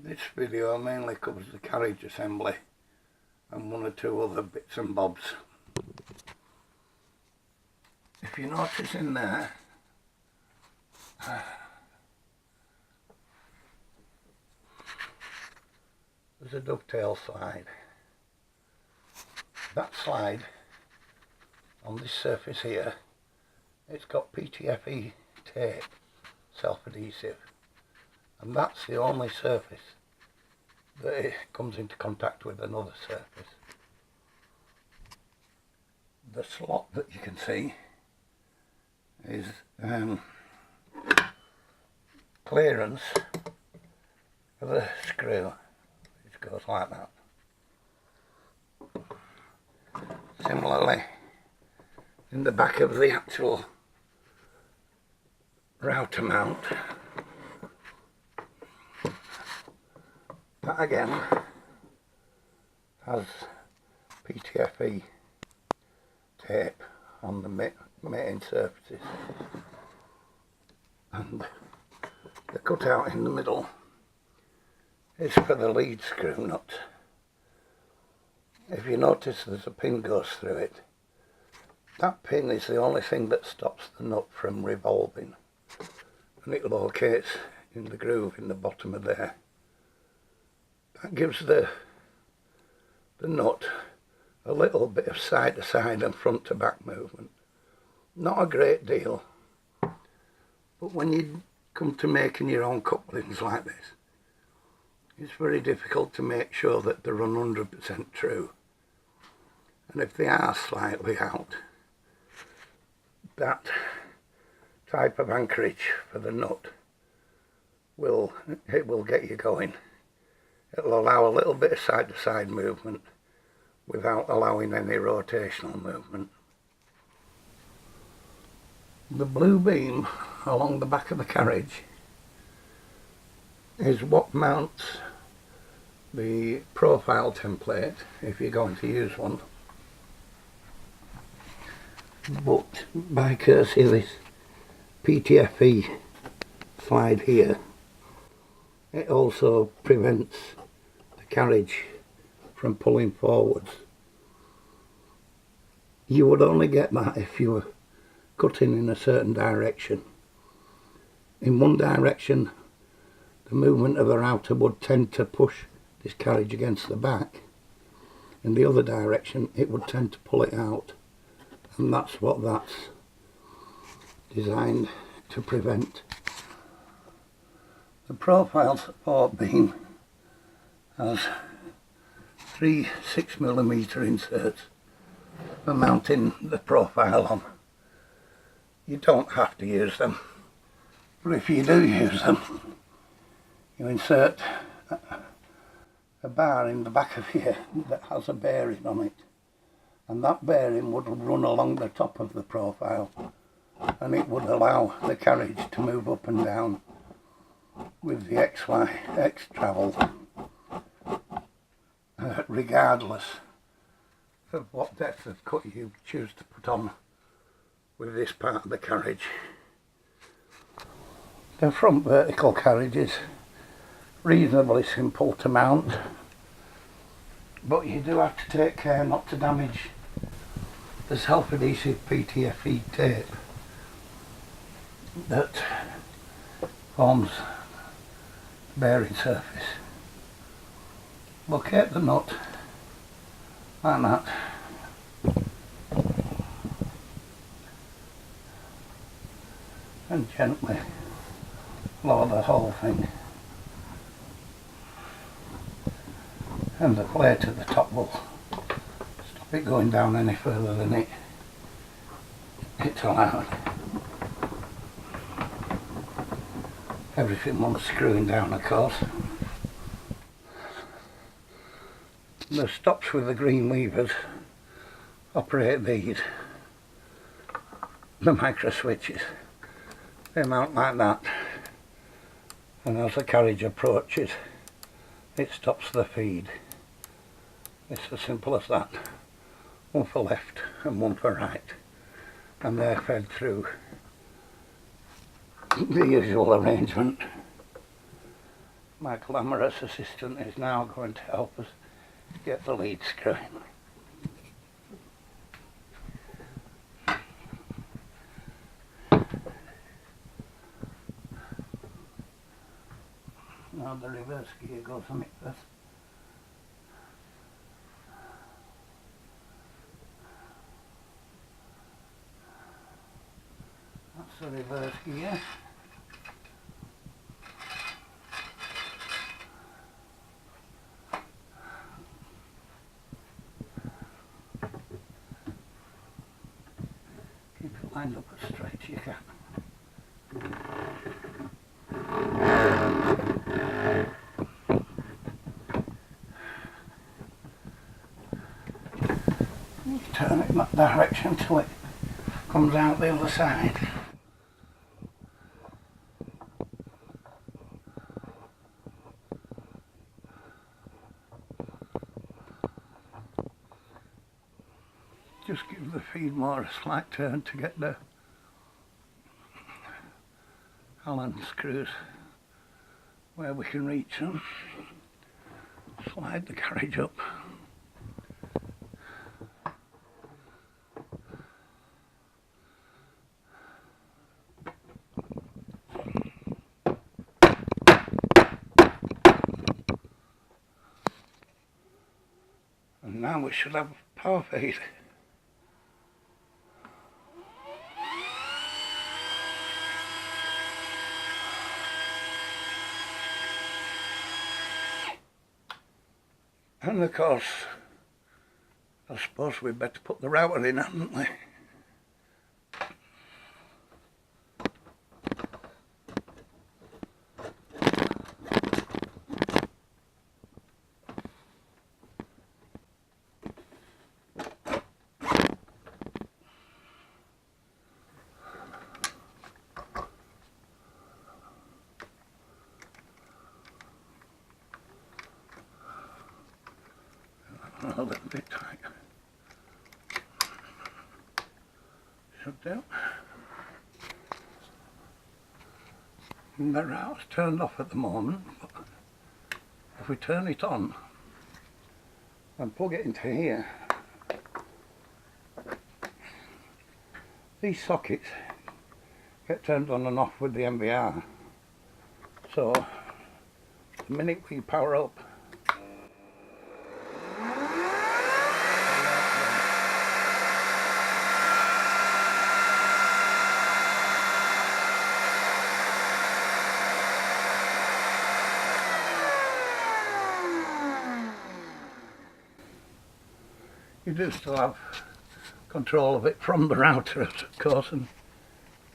This video mainly covers the carriage assembly and one or two other bits and bobs. If you notice in there, there's a dovetail slide. That slide on this surface here, it's got PTFE tape, self-adhesive, and that's the only surface that it comes into contact with another surface. The slot that you can see is clearance for the screw, which goes like that. Similarly, in the back of the actual router mount, that again has PTFE tape on the main surfaces, and the cutout in the middle is for the lead screw nut. If you notice, there's a pin goes through it. That pin is the only thing that stops the nut from revolving, and it locates in the groove in the bottom of there. That gives the nut a little bit of side to side and front to back movement. Not a great deal, but when you come to making your own couplings like this, it's very difficult to make sure that they run 100% true. And if they are slightly out, that type of anchorage for the nut will get you going. It'll allow a little bit of side to side movement without allowing any rotational movement. The blue beam along the back of the carriage is what mounts the profile template if you're going to use one. But by courtesy of this PTFE slide here, it also prevents the carriage from pulling forwards. You would only get that if you were cutting in a certain direction. In one direction, the movement of the router would tend to push this carriage against the back. In the other direction, it would tend to pull it out. And that's what that's designed to prevent. The profile support beam has 3 6mm inserts for mounting the profile on. You don't have to use them, but if you do use them, you insert a bar in the back of here that has a bearing on it, and that bearing would run along the top of the profile, and it would allow the carriage to move up and down with the X travel, regardless of what depth of cut you choose to put on with this part of the carriage. The front vertical carriage is reasonably simple to mount, but you do have to take care not to damage the self-adhesive PTFE tape that forms the bearing surface. Locate the nut like that, and gently lower the whole thing, and the plate at the top will stop it going down any further than it's allowed. Everything wants screwing down, of course. The stops with the green levers operate these, the micro switches. They mount like that, and as the carriage approaches, it stops the feed. It's as simple as that. One for left and one for right, and they're fed through the usual arrangement. my glamorous assistant is now going to help us get the lead screw in. Now the reverse gear goes on it first. That's the reverse gear. Keep it lined up as straight as you can. Turn it in that direction till it comes out the other side. Just give the feed more a slight turn to get the Allen screws where we can reach them. Slide the carriage up. And now we should have power feed. And of course, I suppose we'd better put the router in, hadn't we? A little bit tight. Shut down. And the router's turned off at the moment, but if we turn it on and plug it into here, these sockets get turned on and off with the MVR. So the minute we power up, you do still have control of it from the router, of course, and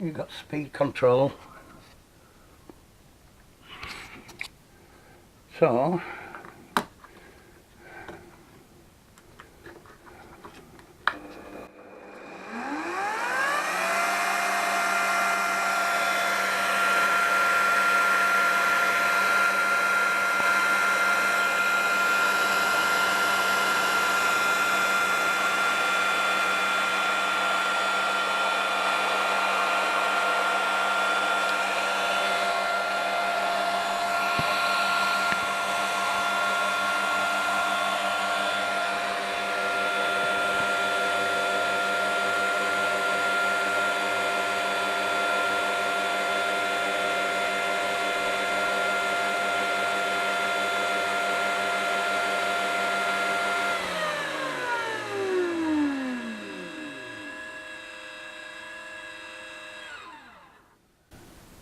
you've got speed control. So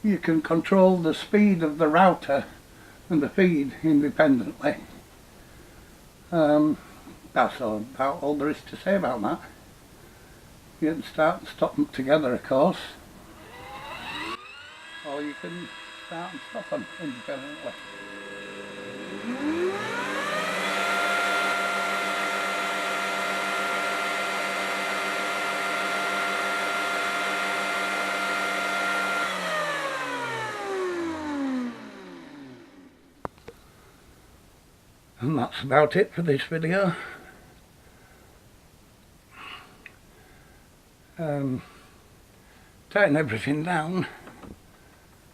you can control the speed of the router and the feed independently. That's about all there is to say about that. You can start and stop them together, of course, or you can start and stop them independently. And that's about it for this video. Tighten everything down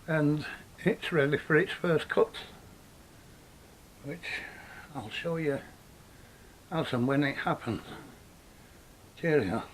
and it's ready for its first cut. which I'll show you as and when it happens. Cheerio.